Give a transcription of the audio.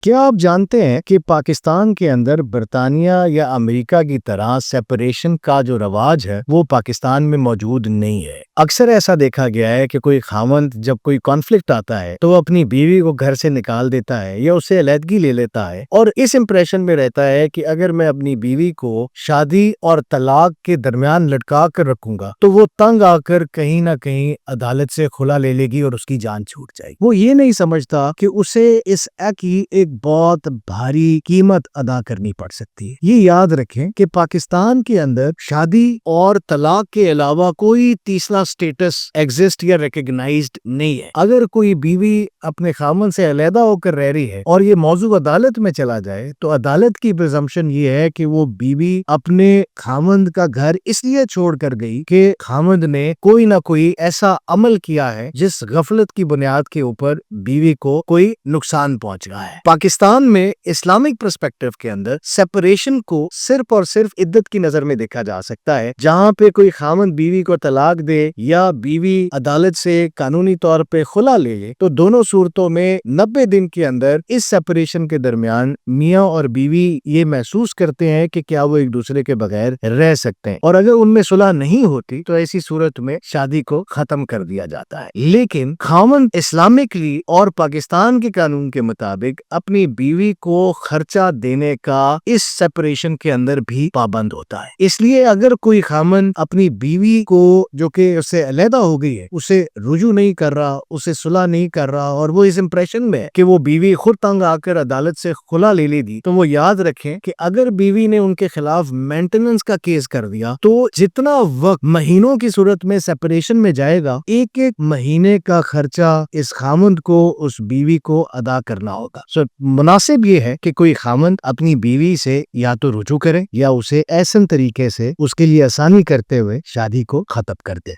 کیا آپ جانتے ہیں کہ پاکستان کے اندر برطانیہ یا امریکہ کی طرح سیپریشن کا جو رواج ہے وہ پاکستان میں موجود نہیں ہے؟ اکثر ایسا دیکھا گیا ہے کہ کوئی خاوند جب کوئی کانفلکٹ آتا ہے تو وہ اپنی بیوی کو گھر سے نکال دیتا ہے یا اسے علیحدگی لے لیتا ہے اور اس امپریشن میں رہتا ہے کہ اگر میں اپنی بیوی کو شادی اور طلاق کے درمیان لٹکا کر رکھوں گا تو وہ تنگ آ کر کہیں نہ کہیں عدالت سے کھلا لے لے گی اور اس کی جان چھوٹ جائے گی۔ وہ یہ نہیں سمجھتا کہ اسے اس ایکٹ کی ایک بہت بھاری قیمت ادا کرنی پڑ سکتی ہے۔ یہ یاد رکھیں کہ پاکستان کے اندر شادی اور طلاق کے علاوہ کوئی تیسرا سٹیٹس ایگزسٹ یا ریکگنائزڈ نہیں ہے۔ اگر کوئی بیوی اپنے خاوند سے علیحدہ ہو کر رہ رہی ہے اور یہ موضوع عدالت میں چلا جائے تو عدالت کی پرزمپشن یہ ہے کہ وہ بیوی اپنے خاوند کا گھر اس لیے چھوڑ کر گئی کہ خاوند نے کوئی نہ کوئی ایسا عمل کیا ہے جس غفلت کی بنیاد کے اوپر بیوی کو کوئی نقصان پہنچ رہا ہے۔ پاکستان میں اسلامک پرسپیکٹو کے اندر سیپریشن کو صرف اور صرف عدت کی نظر میں دیکھا جا سکتا ہے۔ جہاں پہ کوئی خاوند بیوی کو طلاق دے یا بیوی عدالت سے قانونی طور پہ خلا لے لے تو دونوں صورتوں میں 90 دن کے اندر اس سیپریشن کے درمیان میاں اور بیوی یہ محسوس کرتے ہیں کہ کیا وہ ایک دوسرے کے بغیر رہ سکتے ہیں، اور اگر ان میں صلح نہیں ہوتی تو ایسی صورت میں شادی کو ختم کر دیا جاتا ہے۔ لیکن خاوند اسلامکلی اور پاکستان کے قانون کے مطابق اپنی بیوی کو خرچہ دینے کا اس سیپریشن کے اندر بھی پابند ہوتا ہے۔ اس لیے اگر کوئی خاوند اپنی بیوی کو جو کہ اس سے علیحدہ ہو گئی ہے اسے رجوع نہیں کر رہا، اسے صلح نہیں کر رہا اور وہ اس امپریشن میں کہ وہ بیوی خود تنگ آ کر عدالت سے خلا لے لی دی، تو وہ یاد رکھیں کہ اگر بیوی نے ان کے خلاف مینٹیننس کا کیس کر دیا تو جتنا وقت مہینوں کی صورت میں سیپریشن میں جائے گا، ایک ایک مہینے کا خرچہ اس خاوند کو اس بیوی کو ادا کرنا ہوگا۔ مناسب یہ ہے کہ کوئی خاوند اپنی بیوی سے یا تو رجوع کرے یا اسے ایسن طریقے سے اس کے لیے آسانی کرتے ہوئے شادی کو ختم کر دے۔